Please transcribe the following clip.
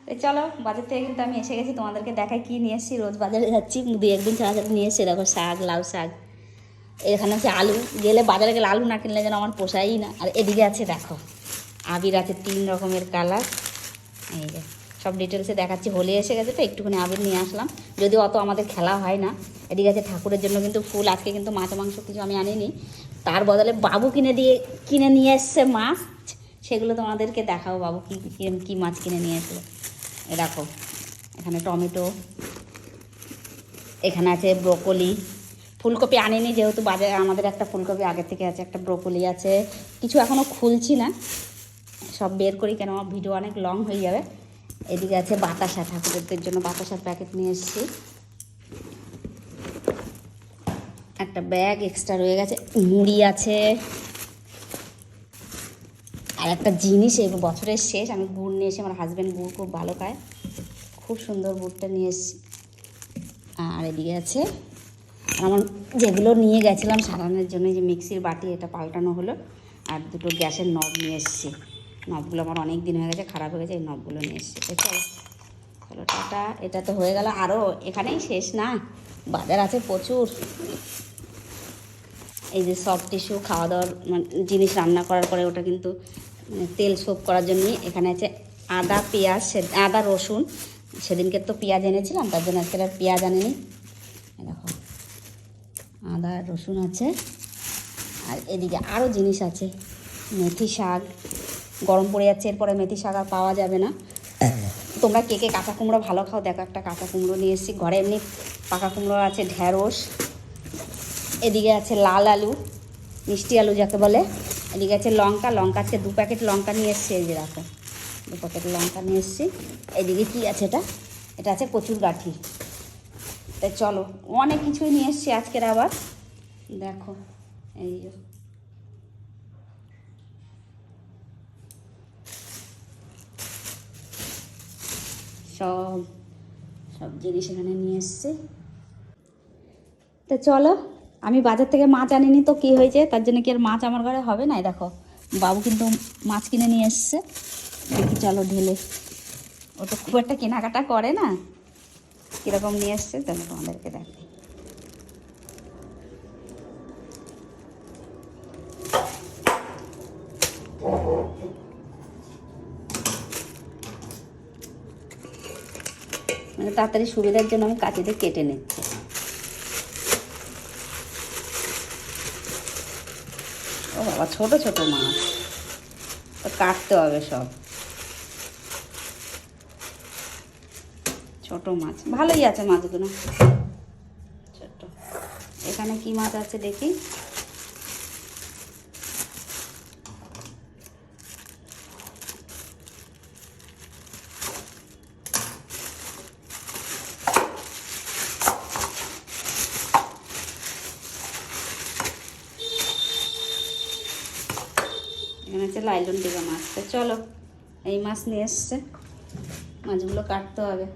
তো চলো বাজার থেকে কিন্তু আমি এসে গেছি, তোমাদেরকে দেখাই কী নিয়ে এসেছি। রোজ বাজারে যাচ্ছি, 2-1 দিন ছাড়া ছাড়া নিয়ে এসেছি। দেখো শাক, লাউ শাক, এখানে হচ্ছে আলু। গেলে বাজারে গেলে আলু না কিনলে যেন আমার পোষাই না। আর এদিকে আছে দেখো আবির আছে 3 রকমের কালার। এই যে সব ডিটেলসে দেখাচ্ছি। হোলি এসে গেছে তো একটুখানি আবির নিয়ে আসলাম, যদিও অত আমাদের খেলা হয় না। এদিকে আছে ঠাকুরের জন্য কিন্তু ফুল। আজকে কিন্তু মাছ মাংস কিছু আমি আনিনি, তার বদলে বাবু কিনে নিয়ে এসছে মাছ। সেগুলো তোমাদেরকে দেখাবো বাবু কী মাছ কিনে নিয়ে এসলো। এ দেখো এখানে টমেটো, এখানে আছে ব্রোকলি, ফুলকপি আনিনি যেহেতু বাজারে আমাদের একটা ফুলকপি আগের থেকে আছে, একটা ব্রোকলি আছে। কিছু এখনও খুলছি না, সব বের করি কেন আমার ভিডিও অনেক লং হয়ে যাবে। এদিকে আছে বাতাসা, ঠাকুরদের জন্য বাতাসার প্যাকেট নিয়ে এসেছি। একটা ব্যাগ এক্সট্রা রয়ে গেছে, মুড়ি আছে। আর একটা জিনিস, এই বছরের শেষ আমি গুড় নিয়ে এসে, আমার হাজব্যান্ড গুড় খুব ভালো খায়, খুব সুন্দর গুড়টা নিয়ে এসেছি। আর এদিকে আছে আমার যেগুলো নিয়ে গেছিলাম সারানোর জন্য, যে মিক্সির বাটি, এটা পাল্টানো হলো। আর 2টো গ্যাসের নব নিয়ে এসেছি। নবগুলো আমার অনেক দিন হয়ে গেছে, খারাপ হয়ে গেছে, এই নবগুলো নিয়ে এসেছি। চলো চলো টাটা। এটা তো হয়ে গেল, আরও এখানেই শেষ না, বাজার আছে প্রচুর। এই যে সফট টিস্যু, খাওয়া দাওয়ার জিনিস রান্না করার পরে ওটা কিন্তু তেল সোপ করার জন্য। এখানে আছে আদা, পেঁয়াজ, আদা রসুন। সেদিনকে তো পেঁয়াজ এনেছিলাম, তার জন্য আজকে আর পেঁয়াজ আনিনি। দেখো আদা রসুন আছে। আর এদিকে আরও জিনিস আছে, মেথি শাক, গরম পড়ে যাচ্ছে, এরপরে মেথি শাক আর পাওয়া যাবে না। তোমরা কে কে কাঁচা কুমড়ো ভালো খাও দেখো, একটা কাঁচা কুমড়ো নিয়ে এসেছি ঘরে। এমনি পাকা কুমড়ো আছে, ঢ্যাঁড়স। এদিকে আছে লাল আলু, মিষ্টি আলু যাকে বলে। এদিকে আছে লঙ্কা, আজকে 2 প্যাকেট লঙ্কা নিয়ে এসেছি। এই যে রাখো 2 প্যাকেট লঙ্কা নিয়ে এসেছি। এদিকে কী আছে, এটা আছে কচুর গাঠি। তাই চলো অনেক কিছুই নিয়ে এসেছি আজকের। আবার দেখো এই যে সব জিনিস এখানে নিয়ে এসেছি। তো চলো, আমি বাজার থেকে মাছ আনিনি তো কী হয়েছে, তার জন্য কি আর মাছ আমার ঘরে হবে না? দেখো বাবু কিন্তু মাছ কিনে নিয়ে এসছে। দেখি চলো ঢেলে, ও তো খুব একটা কেনাকাটা করে না, কীরকম নিয়ে এসছে তাহলে তোমাদেরকে দেখো। মানে তাড়াতাড়ি সুবিধার জন্য আমি কাঁচিতে কেটে নিচ্ছি। ও বাবা, ছোট ছোট মাছ তো কাটতে হবে সব। ছোট মাছ ভালোই আছে মাছগুলো, ছোট। এখানে কি মাছ আছে দেখি। এখানে হচ্ছে লাইলন টিকা মাছ। তো চলো এই মাছ নিয়ে এসছে, মাছগুলো কাটতে হবে।